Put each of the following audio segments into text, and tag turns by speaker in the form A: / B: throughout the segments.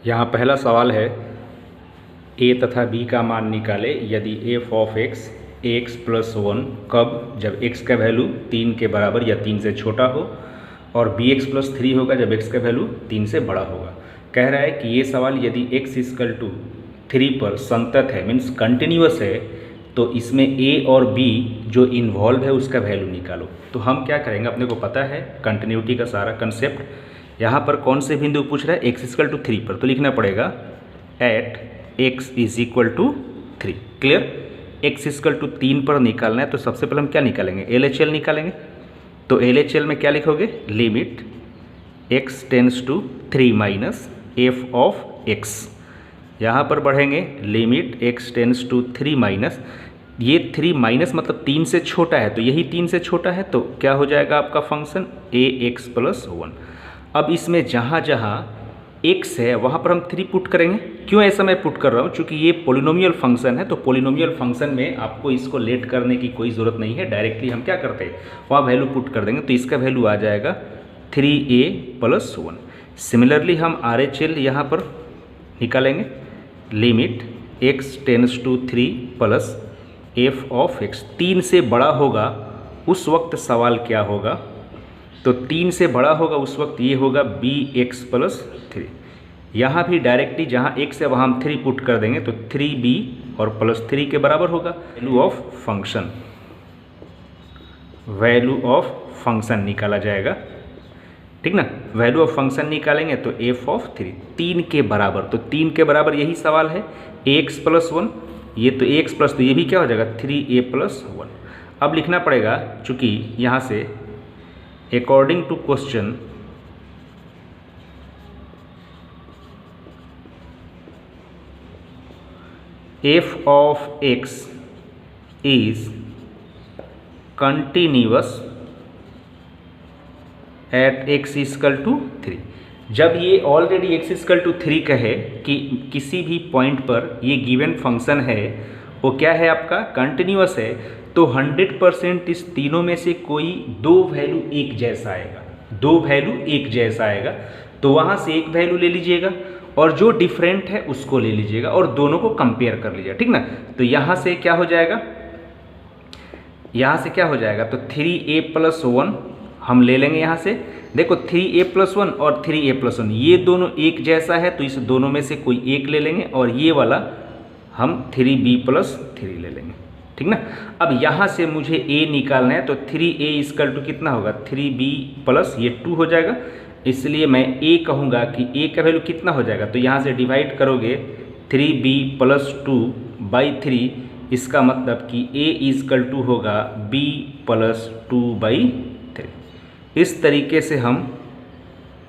A: यहाँ पहला सवाल है ए तथा बी का मान निकाले यदि F of x x plus one कब, जब एक्स का वैल्यू 3 के बराबर या 3 से छोटा हो, और बी एक्स प्लस 3 होगा जब एक्स का वैल्यू 3 से बड़ा होगा। कह रहा है कि ये सवाल यदि एक्स इक्वल टू 3 पर संतत है, मीन्स कंटिन्यूअस है, तो इसमें ए और बी जो इन्वॉल्व है उसका वैल्यू निकालो। तो हम क्या करेंगे, अपने को पता है कंटिन्यूटी का सारा कंसेप्ट। यहाँ पर कौन से बिंदु पूछ रहा है, एक्स इक्वल टू 3 पर, तो लिखना पड़ेगा at x is equal to 3। Clear. X equal to 3 पर निकालना है तो सबसे पहले हम क्या निकालेंगे, LHL निकालेंगे। तो LHL में क्या लिखोगे, limit x tends to 3 minus f of x। यहाँ पर बढ़ेंगे limit x tends to 3 minus, ये 3 माइनस मतलब 3 से छोटा है, तो यही 3 से छोटा है, तो क्या हो जाएगा आपका फंक्शन ax प्लस 1। अब इसमें जहाँ जहाँ x है वहाँ पर हम 3 पुट करेंगे। क्यों ऐसा मैं पुट कर रहा हूँ, चूँकि ये पोलिनोमियल फंक्शन है, तो पोलिनोमियल फंक्शन में आपको इसको लेट करने की कोई ज़रूरत नहीं है, डायरेक्टली हम क्या करते हैं वहाँ वैल्यू पुट कर देंगे, तो इसका वैल्यू आ जाएगा 3a प्लस 1। सिमिलरली हम RHL यहाँ पर निकालेंगे, limit x tends to 3 plus f of x। 3 से बड़ा होगा उस वक्त सवाल क्या होगा, तो 3 से बड़ा होगा उस वक्त ये होगा bx प्लस 3। यहाँ भी डायरेक्टली जहाँ x है वहाँ हम 3 पुट कर देंगे, तो 3b और प्लस 3 के बराबर होगा। Value of function, value of function निकाला जाएगा, ठीक ना। वैल्यू ऑफ फंक्शन निकालेंगे तो एफ ऑफ 3 के बराबर, तो 3 के बराबर यही सवाल है, एक्स प्लस 1, ये तो एक्स प्लस, तो ये भी क्या हो जाएगा 3a प्लस 1। अब लिखना पड़ेगा, चूँकि यहाँ से according to question f of x is continuous at x equal to 3। जब ये ऑलरेडी एक्स इक्वल टू 3 कहे कि किसी भी पॉइंट पर ये गिवन फंक्शन है वो क्या है आपका कंटिन्यूअस है, तो 100% इस तीनों में से कोई दो वैल्यू एक जैसा आएगा, दो वैल्यू एक जैसा आएगा, तो वहाँ से एक वैल्यू ले लीजिएगा और जो डिफरेंट है उसको ले लीजिएगा और दोनों को कंपेयर कर लीजिएगा, ठीक ना। तो यहाँ से क्या हो जाएगा, यहाँ से क्या हो जाएगा, तो 3a प्लस 1 हम ले लेंगे। यहाँ से देखो 3a प्लस 1 और 3a प्लस 1 ये दोनों एक जैसा है, तो इस दोनों में से कोई एक ले लेंगे और ये वाला हम 3b प्लस 3 ले लेंगे, ठीक ना। अब यहाँ से मुझे a निकालना है, तो 3a इक्वल टू कितना होगा 3b प्लस ये 2 हो जाएगा, इसलिए मैं a कहूँगा कि a का वैल्यू कितना हो जाएगा, तो यहाँ से डिवाइड करोगे 3b प्लस 2 बाई 3, इसका मतलब कि a इक्वल टू होगा b प्लस 2 बाई 3। इस तरीके से हम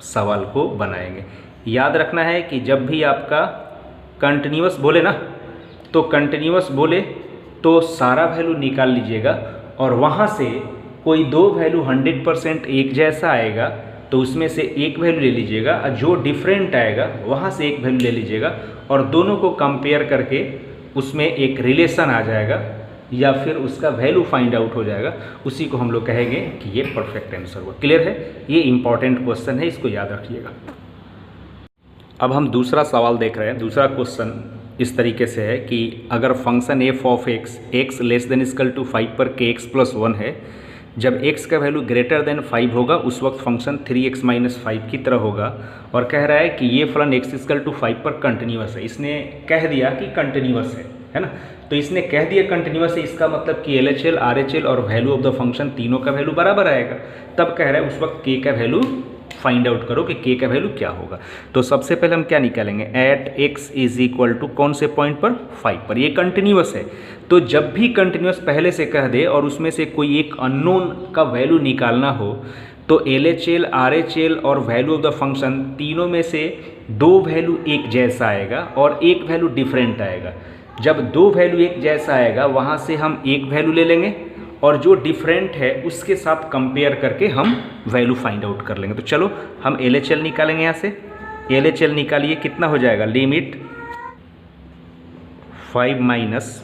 A: सवाल को बनाएंगे। याद रखना है कि जब भी आपका कंटिन्यूअस बोले ना, तो कंटिन्यूअस बोले तो सारा वैल्यू निकाल लीजिएगा और वहाँ से कोई दो वैल्यू 100% एक जैसा आएगा तो उसमें से एक वैल्यू ले लीजिएगा, और जो डिफरेंट आएगा वहाँ से एक वैल्यू ले लीजिएगा और दोनों को कंपेयर करके उसमें एक रिलेशन आ जाएगा या फिर उसका वैल्यू फाइंड आउट हो जाएगा, उसी को हम लोग कहेंगे कि ये परफेक्ट आंसर हुआ। क्लियर है, ये इंपॉर्टेंट क्वेश्चन है, इसको याद रखिएगा। अब हम दूसरा सवाल देख रहे हैं। दूसरा क्वेश्चन इस तरीके से है कि अगर function f of x x less than equal to 5 पर के एक्स प्लस 1 है, जब x का वैल्यू ग्रेटर देन 5 होगा उस वक्त फंक्शन 3x माइनस 5 की तरह होगा, और कह रहा है कि ये फलन x इक्वल टू 5 पर कंटिन्यूअस है। इसने कह दिया कि कंटिन्यूअस है ना, तो इसने कह दिया कंटिन्यूअस है, इसका मतलब कि LHL RHL और वैल्यू ऑफ द फंक्शन तीनों का वैल्यू बराबर आएगा। तब कह रहा है उस वक्त k का वैल्यू फाइंड आउट करो कि k का वैल्यू क्या होगा। तो सबसे पहले हम क्या निकालेंगे, at x is equal to कौन से पॉइंट पर 5 पर, ये कंटिन्यूअस है, तो जब भी कंटिन्यूअस पहले से कह दे और उसमें से कोई एक अननोन का वैल्यू निकालना हो, तो LHL RHL और वैल्यू ऑफ द फंक्शन तीनों में से दो वैल्यू एक जैसा आएगा और एक वैल्यू डिफरेंट आएगा। जब दो वैल्यू एक जैसा आएगा वहाँ से हम एक वैल्यू ले लेंगे और जो डिफरेंट है उसके साथ कंपेयर करके हम वैल्यू फाइंड आउट कर लेंगे। तो चलो हम LHL निकालेंगे। यहाँ से LHL निकालिए, कितना हो जाएगा, limit 5 minus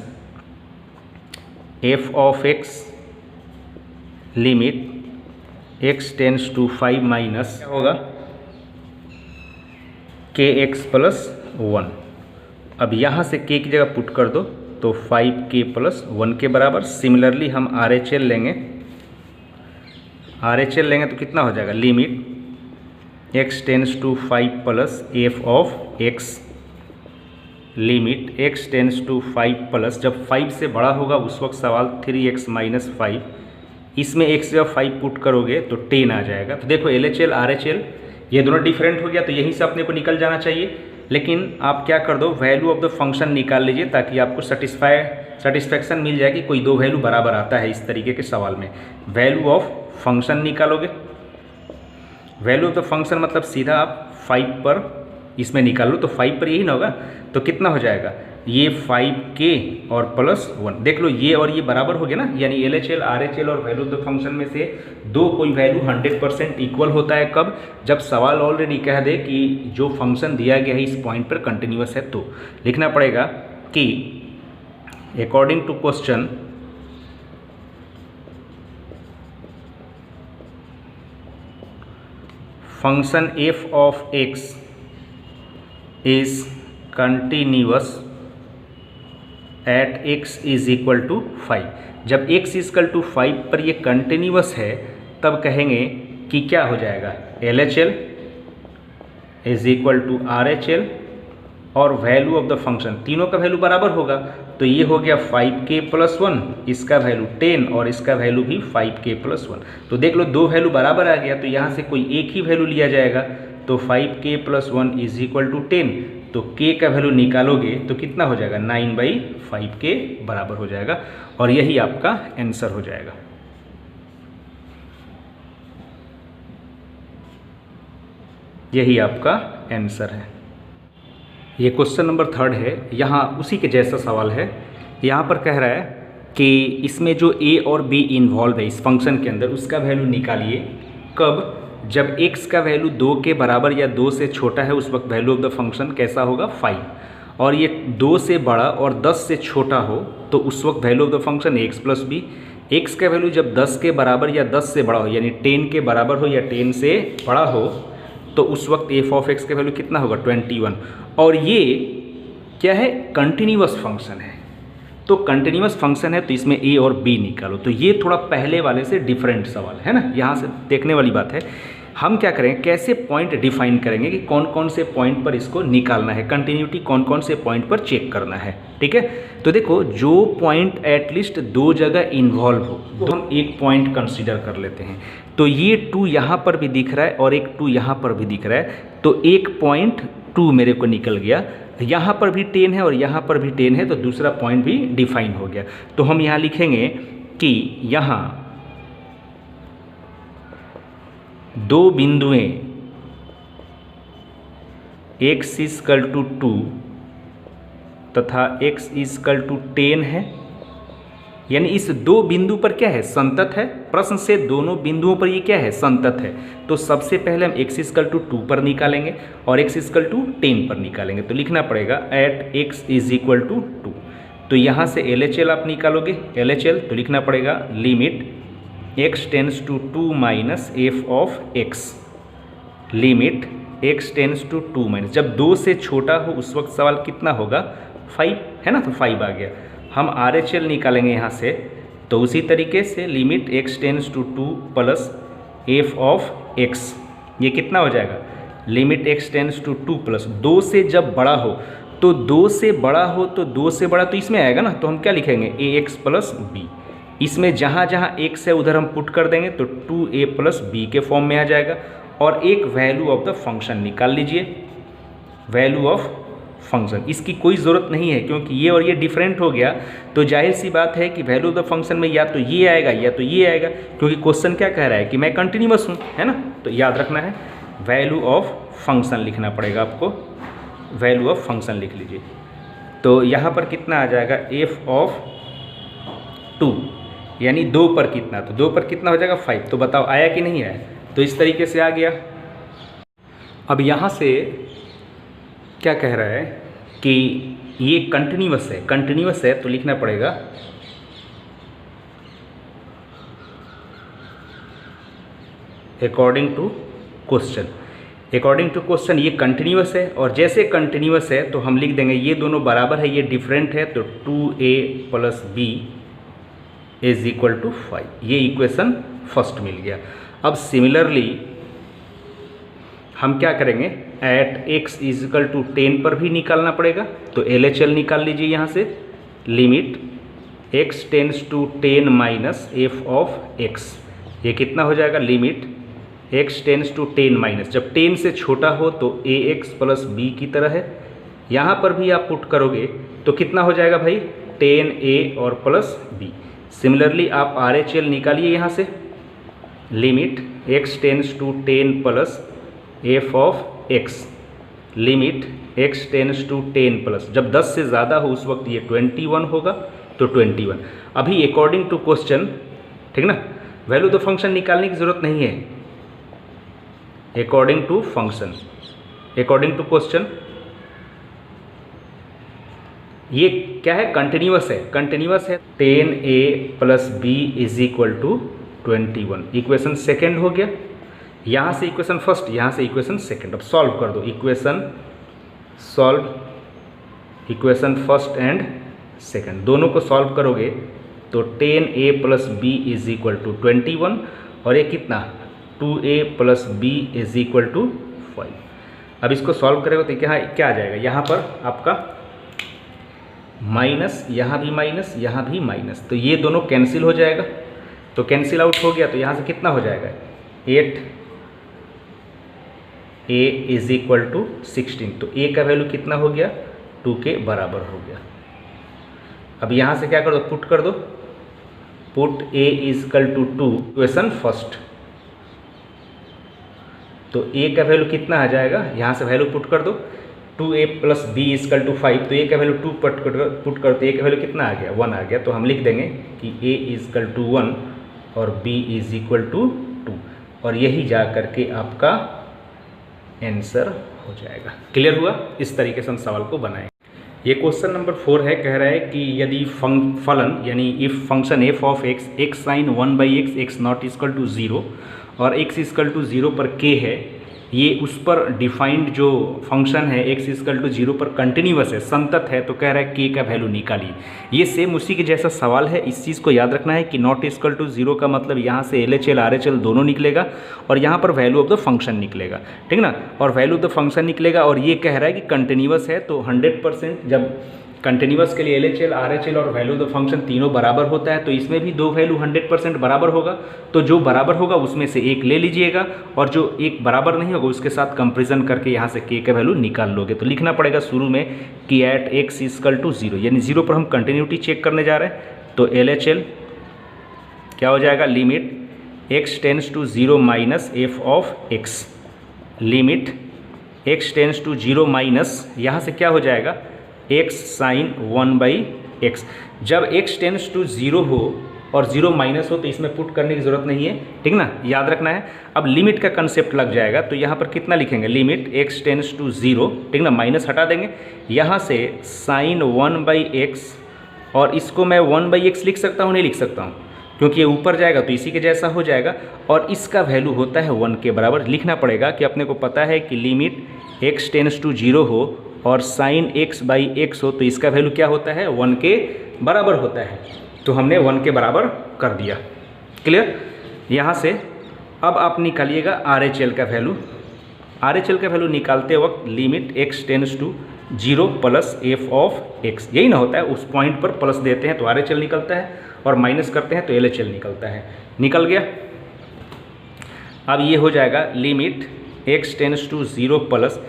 A: f of x limit x tends to 5 minus क्या होगा kx+1। अब यहाँ से k की जगह पुट कर दो तो 5k+1 के बराबर। सिमिलरली हम RHL लेंगे, RHL लेंगे तो कितना हो जाएगा, limit x tends to 5 plus f of x, limit x tends to 5 plus, जब 5 से बड़ा होगा उस वक्त सवाल 3x माइनस 5, इसमें x जब 5 पुट करोगे तो 10 आ जाएगा। तो देखो LHL RHL ये दोनों डिफरेंट हो गया, तो यहीं से अपने को निकल जाना चाहिए। लेकिन आप क्या कर दो, वैल्यू ऑफ द फंक्शन निकाल लीजिए ताकि आपको सेटिस्फैक्शन मिल जाए कि कोई दो वैल्यू बराबर आता है। इस तरीके के सवाल में वैल्यू ऑफ फंक्शन निकालोगे, वैल्यू ऑफ द फंक्शन मतलब सीधा आप 5 पर इसमें निकाल लो, तो 5 पर यही ना होगा, तो कितना हो जाएगा, ये 5k और +1। देख लो ये और ये बराबर हो गया ना, यानी LHL RHL और वैल्यू ऑफ द फंक्शन में से दो कोई वैल्यू 100% इक्वल होता है कब, जब सवाल ऑलरेडी कह दे कि जो फंक्शन दिया गया है इस पॉइंट पर कंटिन्यूअस है। तो लिखना पड़ेगा कि according to question function f of x is continuous at x is equal to 5। जब x इक्वल टू 5 पर ये कंटिन्यूअस है तब कहेंगे कि क्या हो जाएगा, LHL is equal to RHL और वैल्यू ऑफ द फंक्शन, तीनों का वैल्यू बराबर होगा, तो ये हो गया 5k+1, इसका वैल्यू 10 और इसका वैल्यू भी 5k+1। तो देख लो दो वैल्यू बराबर आ गया, तो यहाँ से कोई एक ही वैल्यू लिया जाएगा, तो 5k+1 इज इक्वल टू 10, तो k का वैल्यू निकालोगे तो कितना हो जाएगा, 9/5 के बराबर हो जाएगा, और यही आपका आंसर हो जाएगा। यही आपका आंसर है। ये क्वेश्चन नंबर 3 है, यहाँ उसी के जैसा सवाल है। यहाँ पर कह रहा है कि इसमें जो a और b इन्वॉल्व है इस फंक्शन के अंदर, उसका वैल्यू निकालिए कब, जब x का वैल्यू 2 के बराबर या 2 से छोटा है, उस वक्त वैल्यू ऑफ द फंक्शन कैसा होगा, 5, और ये 2 से बड़ा और 10 से छोटा हो तो उस वक्त value of the function x+b। x का वैल्यू जब 10 के बराबर या 10 से बड़ा हो, यानी 10 के बराबर हो या 10 से बड़ा हो, तो उस वक्त f ऑफ x का वैल्यू कितना होगा, 21। और ये क्या है, कंटिन्यूअस फंक्शन है, तो कंटिन्यूअस फंक्शन है तो इसमें a और b निकालो। तो ये थोड़ा पहले वाले से डिफरेंट सवाल है ना, यहाँ से देखने वाली बात है। हम क्या करेंगे, कैसे पॉइंट डिफाइन करेंगे कि कौन कौन से पॉइंट पर इसको निकालना है, कंटिन्यूटी कौन कौन से पॉइंट पर चेक करना है, ठीक है। तो देखो जो पॉइंट एटलीस्ट 2 जगह इन्वॉल्व हो तो हम एक पॉइंट कंसीडर कर लेते हैं। तो ये 2 यहाँ पर भी दिख रहा है और एक 2 यहाँ पर भी दिख रहा है, तो एक पॉइंट 2 मेरे को निकल गया। यहाँ पर भी 10 है और यहाँ पर भी 10 है, तो दूसरा पॉइंट भी डिफाइन हो गया। तो हम यहाँ लिखेंगे कि यहाँ दो बिंदुएं x इक्वल टू 2 तथा x इक्वल टू 10 है, यानी इस दो बिंदु पर क्या है, संतत है। प्रश्न से दोनों बिंदुओं पर ये क्या है, संतत है। तो सबसे पहले हम x इक्वल टू 2 पर निकालेंगे और x इक्वल टू 10 पर निकालेंगे। तो लिखना पड़ेगा at x is equal to 2। तो यहाँ से LHL आप निकालोगे, LHL तो लिखना पड़ेगा limit x tends to 2 minus f of x, limit x tends to 2 minus, जब 2 से छोटा हो उस वक्त सवाल कितना होगा, 5 है ना, तो 5 आ गया। हम RHL निकालेंगे यहाँ से, तो उसी तरीके से limit x tends to 2 plus f of x, ये कितना हो जाएगा, limit x tends to 2 plus 2 से जब बड़ा हो, तो 2 से बड़ा हो तो 2 से बड़ा तो इसमें आएगा ना, तो हम क्या लिखेंगे ax प्लस b। इसमें जहाँ जहाँ x है उधर हम पुट कर देंगे तो 2a प्लस b के फॉर्म में आ जाएगा। और एक वैल्यू ऑफ द फंक्शन निकाल लीजिए, वैल्यू ऑफ फंक्शन, इसकी कोई ज़रूरत नहीं है क्योंकि ये और ये डिफरेंट हो गया, तो जाहिर सी बात है कि वैल्यू ऑफ द फंक्शन में या तो ये आएगा या तो ये आएगा, क्योंकि क्वेश्चन क्या कह रहा है कि मैं कंटिन्यूअस हूँ, है ना। तो याद रखना है वैल्यू ऑफ फंक्शन लिखना पड़ेगा आपको, वैल्यू ऑफ फंक्शन लिख लीजिए। तो यहाँ पर कितना आ जाएगा, f ऑफ 2, यानी 2 पर कितना, तो 2 पर कितना हो जाएगा 5। तो बताओ आया कि नहीं आया, तो इस तरीके से आ गया। अब यहाँ से क्या कह रहा है कि ये कंटिन्यूअस है, कंटिन्यूअस है तो लिखना पड़ेगा according to question. According to question ये कंटिन्यूअस है, और जैसे कंटिन्यूअस है तो हम लिख देंगे ये दोनों बराबर है, ये डिफरेंट है, तो 2a + b is equal to 5। ये इक्वेशन फर्स्ट मिल गया। अब सिमिलरली हम क्या करेंगे, at x is equal to 10 पर भी निकालना पड़ेगा। तो LHL निकाल लीजिए यहाँ से, limit x tends to 10 minus f of x, ये कितना हो जाएगा, limit x tends to 10 minus, जब 10 से छोटा हो तो ax + b की तरह है। यहाँ पर भी आप पुट करोगे तो कितना हो जाएगा भाई, 10a और प्लस b। सिमिलरली आप RHL निकालिए यहाँ से, limit x tends to 10 plus f of x, limit x tends to 10 plus, जब 10 से ज़्यादा हो उस वक्त ये 21 होगा, तो 21। अभी अकॉर्डिंग टू क्वेश्चन, ठीक ना, वैल्यू तो फंक्शन निकालने की ज़रूरत नहीं है, according to function, according to question ये क्या है, कंटिन्यूअस है, कंटिन्यूअस है। 10a + b is equal to 21, equation second हो गया। यहाँ से इक्वेशन फर्स्ट, यहाँ से इक्वेशन सेकेंड। अब सॉल्व कर दो, equation solve, equation first and second दोनों को सॉल्व करोगे तो 10a + b is equal to 21, और ये कितना, 2a + b is equal to 5। अब इसको सॉल्व करेगा तो क्या आ जाएगा, यहाँ पर आपका माइनस, यहाँ भी माइनस, यहाँ भी माइनस, तो ये दोनों कैंसिल हो जाएगा। तो कैंसिल आउट हो गया तो यहाँ से कितना हो जाएगा, 8a इज इक्वल टू 16, तो a का वैल्यू कितना हो गया, 2 के बराबर हो गया। अब यहाँ से क्या कर दो, पुट कर दो, put a is equal to 2, equation first, तो a का वैल्यू कितना आ जाएगा, यहाँ से वैल्यू पुट कर दो, 2a + b is equal to 5, तो a का वैल्यू 2 पुट करते, a का वैल्यू कितना आ गया, 1 आ गया। तो हम लिख देंगे कि a इज इक्वल टू 1 और b इज इक्वल टू 2, और यही जा करके आपका आंसर हो जाएगा। क्लियर हुआ, इस तरीके से हम सवाल को बनाएं। ये क्वेश्चन नंबर 4 है, कह रहा है कि यदि फलन यानी if function f of x sin 1/x x not equal to 0 और x इक्वल टू 0 पर k है, ये उस पर डिफाइंड जो फंक्शन है x इक्वल टू 0 पर कंटिन्यूअस है, संतत है, तो कह रहा है k का वैल्यू निकालिए। ये सेम उसी के जैसा सवाल है, इस चीज़ को याद रखना है कि नॉट इक्वल टू 0 का मतलब यहाँ से LHL RHL दोनों निकलेगा, और यहाँ पर वैल्यू ऑफ द फंक्शन निकलेगा, ठीक ना, और वैल्यू ऑफ द फंक्शन निकलेगा, और ये कह रहा है कि कंटिन्यूअस है, तो 100% जब कंटिन्यूअस के लिए LHL RHL और वैल्यू ऑफ द फंक्शन तीनों बराबर होता है, तो इसमें भी दो वैल्यू 100% बराबर होगा, तो जो बराबर होगा उसमें से एक ले लीजिएगा, और जो एक बराबर नहीं होगा उसके साथ कंपेरिजन करके यहाँ से k का वैल्यू निकाल लोगे। तो लिखना पड़ेगा शुरू में कि एट x इक्वल टू 0, यानी 0 पर हम कंटिन्यूटी चेक करने जा रहे हैं, तो LHL क्या हो जाएगा, limit x tends to 0 minus f of x, limit x tends to 0 minus, यहाँ से क्या हो जाएगा, x sin 1/x। जब x टेंड्स टू 0 हो और 0 माइनस हो तो इसमें पुट करने की ज़रूरत नहीं है, ठीक ना, याद रखना है। अब लिमिट का कंसेप्ट लग जाएगा, तो यहाँ पर कितना लिखेंगे, लिमिट x टेंड्स टू 0, ठीक ना, माइनस हटा देंगे, यहाँ से sin 1/x, और इसको मैं 1/x लिख सकता हूँ, नहीं लिख सकता हूँ, क्योंकि ये ऊपर जाएगा तो इसी के जैसा हो जाएगा, और इसका वैल्यू होता है 1 के बराबर। लिखना पड़ेगा कि अपने को पता है कि लिमिट x टेंड्स टू 0 हो और sin x/x हो, तो इसका वैल्यू क्या होता है, 1 के बराबर होता है, तो हमने 1 के बराबर कर दिया। क्लियर, यहाँ से अब आप निकालिएगा RHL का वैल्यू। RHL का वैल्यू निकालते वक्त limit x tends to 0 plus f of x, यही ना होता है, उस पॉइंट पर प्लस देते हैं तो RHL निकलता है, और माइनस करते हैं तो LHL निकलता है। निकल गया। अब ये हो जाएगा limit x tends to 0 plus,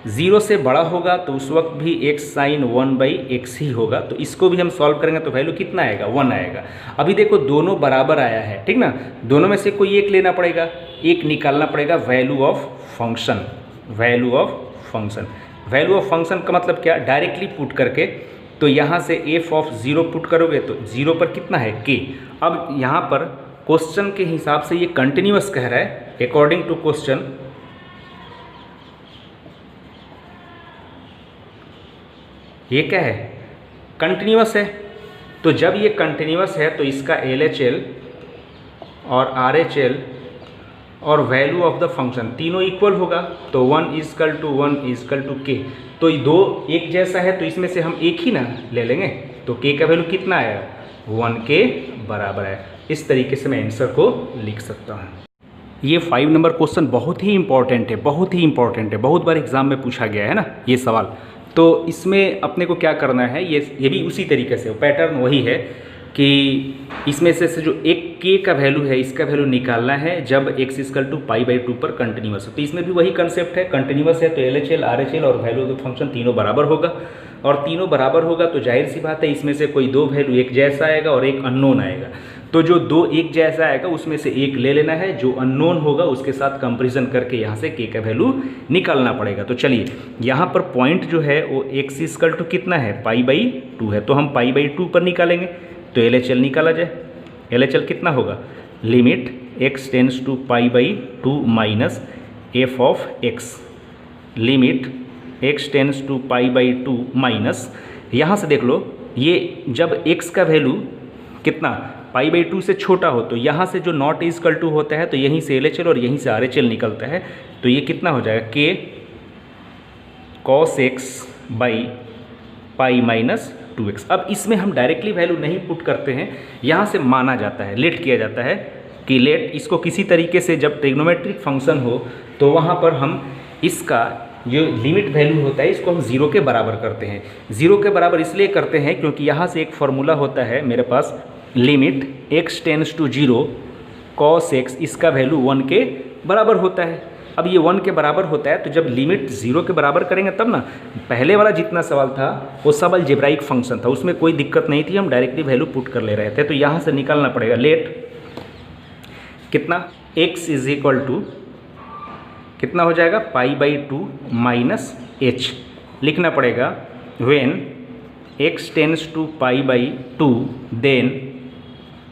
A: 0 से बड़ा होगा तो उस वक्त भी x sin 1/x ही होगा, तो इसको भी हम सॉल्व करेंगे तो वैल्यू कितना आएगा, 1 आएगा। अभी देखो दोनों बराबर आया है, ठीक ना, दोनों में से कोई एक लेना पड़ेगा, एक निकालना पड़ेगा value of function, value of function. Value of function का मतलब क्या, डायरेक्टली पुट करके, तो यहाँ से f ऑफ 0 पुट करोगे तो 0 पर कितना है, k। अब यहाँ पर क्वेश्चन के हिसाब से ये कंटिन्यूअस कह रहा है, अकॉर्डिंग टू क्वेश्चन ये क्या है, कंटिन्यूअस है, तो जब ये कंटिन्यूअस है तो इसका LHL और RHL और वैल्यू ऑफ द फंक्शन तीनों इक्वल होगा, तो 1 इजकल टू 1 इजकल टू के। तो ये दो एक जैसा है तो इसमें से हम एक ही ना ले लेंगे, तो के का वैल्यू कितना आया 1 के बराबर है। इस तरीके से मैं आंसर को लिख सकता हूँ। ये 5 नंबर क्वेश्चन बहुत ही इंपॉर्टेंट है, बहुत ही इंपॉर्टेंट है, बहुत बार एग्जाम में पूछा गया है ना ये सवाल। तो इसमें अपने को क्या करना है, ये भी उसी तरीके से पैटर्न वही है कि इसमें से जो एक के का वैल्यू है इसका वैल्यू निकालना है जब x इक्वल टू π/2 पर कंटिन्यूअस हो। तो इसमें भी वही कंसेप्ट है, कंटिन्यूअस है तो LHL RHL और वैल्यू ऑफ द फंक्शन तीनों बराबर होगा, और तीनों बराबर होगा तो जाहिर सी बात है इसमें से कोई दो वैल्यू एक जैसा आएगा और एक अननोन आएगा। तो जो दो एक जैसा आएगा उसमें से एक ले लेना है, जो अननोन होगा उसके साथ कंपेरिजन करके यहाँ से के का वैल्यू निकालना पड़ेगा। तो चलिए यहाँ पर पॉइंट जो है वो x इक्वल टू कितना है π/2 है, तो हम π/2 पर निकालेंगे तो LHL निकाला जाए। LHL कितना होगा, limit x tends to π/2 minus f of x, limit x tends to π/2 minus, यहाँ से देख लो ये जब x का वैल्यू कितना π/2 से छोटा हो तो यहाँ से जो नॉट इजकल टू होता है तो यहीं से LHL और यहीं से RHL निकलता है, तो ये कितना हो जाएगा k cos x by pi minus 2x। अब इसमें हम डायरेक्टली वैल्यू नहीं पुट करते हैं, यहाँ से माना जाता है, लेट किया जाता है कि लेट इसको किसी तरीके से जब ट्रिग्नोमेट्रिक फंक्शन हो तो वहाँ पर हम इसका जो लिमिट वैल्यू होता है इसको हम 0 के बराबर करते हैं। 0 के बराबर इसलिए करते हैं क्योंकि यहाँ से एक फॉर्मूला होता है मेरे पास, limit x tends to 0 cos x, इसका वैल्यू 1 के बराबर होता है। अब ये 1 के बराबर होता है तो जब लिमिट 0 के बराबर करेंगे तब ना, पहले वाला जितना सवाल था वो सब अलजेब्राइक फंक्शन था, उसमें कोई दिक्कत नहीं थी, हम डायरेक्टली वैल्यू पुट कर ले रहे थे। तो यहाँ से निकालना पड़ेगा लेट कितना x इज इक्वल टू कितना हो जाएगा π/2 माइनस h, लिखना पड़ेगा when x tends to π/2 then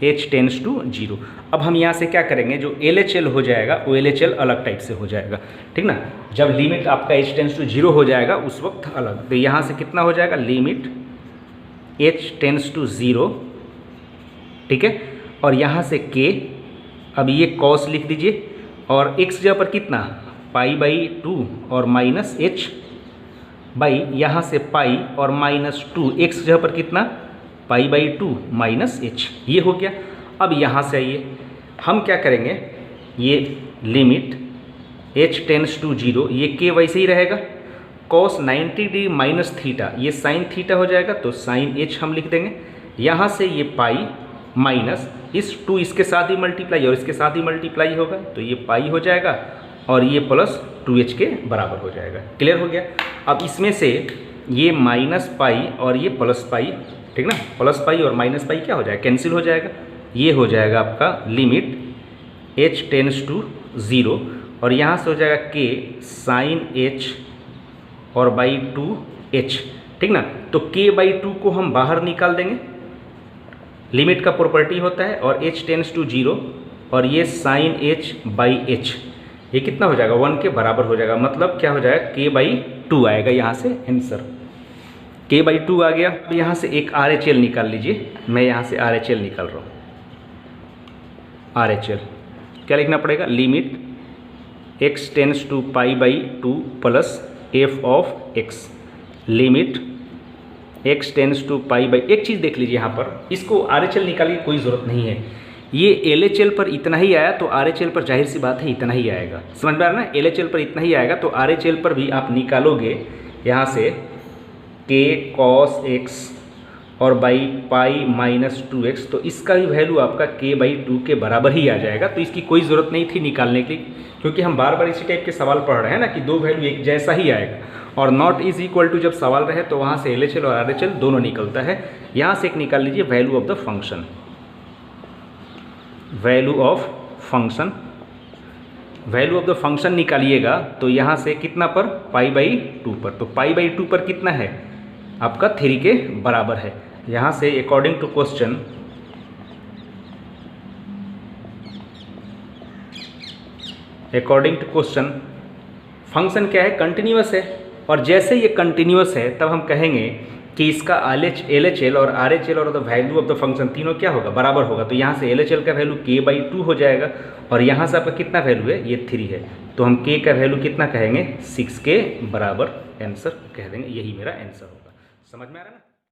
A: h tends to 0। अब हम यहाँ से क्या करेंगे, जो LHL हो जाएगा वो LHL अलग टाइप से हो जाएगा, ठीक ना। जब लिमिट आपका h टेंस टू 0 हो जाएगा उस वक्त अलग, तो यहाँ से कितना हो जाएगा लिमिट h टेंस टू 0, ठीक है, और यहाँ से k, अब ये cos लिख दीजिए, और x जगह पर कितना π/2 और माइनस h बाई यहाँ से पाई और माइनस 2, x जगह पर कितना π/2 माइनस h, ये हो गया। अब यहाँ से आइए हम क्या करेंगे, ये लिमिट h टेंस टू 0, ये k वैसे ही रहेगा, cos 90 डिग्री माइनस थीटा, ये साइन थीटा हो जाएगा तो साइन h हम लिख देंगे। यहाँ से ये पाई माइनस इस 2 इसके साथ ही मल्टीप्लाई और इसके साथ ही मल्टीप्लाई होगा तो ये पाई हो जाएगा और ये प्लस 2h के बराबर हो जाएगा। क्लियर हो गया। अब इसमें से ये माइनस पाई और ये प्लस पाई, ठीक ना, प्लस पाई और माइनस पाई क्या हो जाएगा, कैंसिल हो जाएगा। ये हो जाएगा आपका लिमिट h टेंस टू 0 और यहाँ से हो जाएगा k साइन h और बाई 2h, ठीक ना। तो k/2 को हम बाहर निकाल देंगे, लिमिट का प्रॉपर्टी होता है, और h टेंस टू 0 और ये साइन h बाई h, ये कितना हो जाएगा 1 के बराबर हो जाएगा, मतलब क्या हो जाएगा k/2 आएगा यहाँ से आंसर, k/2 आ गया। अब यहाँ से एक RHL निकाल लीजिए, मैं यहाँ से RHL निकाल रहा हूँ। RHL क्या लिखना पड़ेगा, limit x tends to π/2 plus f of x, limit x tends to एक चीज़ देख लीजिए यहाँ पर, इसको RHL निकालने की कोई ज़रूरत नहीं है, ये LHL पर इतना ही आया तो RHL पर जाहिर सी बात है इतना ही आएगा, समझ में आ रहा है ना। LHL पर इतना ही आएगा तो RHL पर भी आप निकालोगे यहाँ से k cos x और बाई पाई माइनस 2x, तो इसका भी वैल्यू आपका k/2 के बराबर ही आ जाएगा। तो इसकी कोई ज़रूरत नहीं थी निकालने की, क्योंकि हम बार बार इसी टाइप के सवाल पढ़ रहे हैं ना कि दो वैल्यू एक जैसा ही आएगा, और नॉट इज इक्वल टू जब सवाल रहे तो वहाँ से LHL और RHL दोनों निकलता है। यहाँ से एक निकाल लीजिए value of the function, value of function, value of the function निकालिएगा तो यहाँ से कितना पर π/2 पर, तो π/2 पर कितना है आपका 3 के बराबर है। यहाँ से अकॉर्डिंग टू क्वेश्चन फंक्शन क्या है, कंटिन्यूअस है, और जैसे ये कंटिन्यूअस है तब हम कहेंगे कि इसका एल एच एल और आर एच एल और the value of the function तीनों क्या होगा, बराबर होगा। तो यहाँ से एल एच एल का वैल्यू k/2 हो जाएगा और यहाँ से आपका कितना वैल्यू है, ये 3 है, तो हम k का वैल्यू कितना कहेंगे, 6 के बराबर आंसर कह देंगे। यही मेरा आंसर होगा। समझ में आ रहा है ना।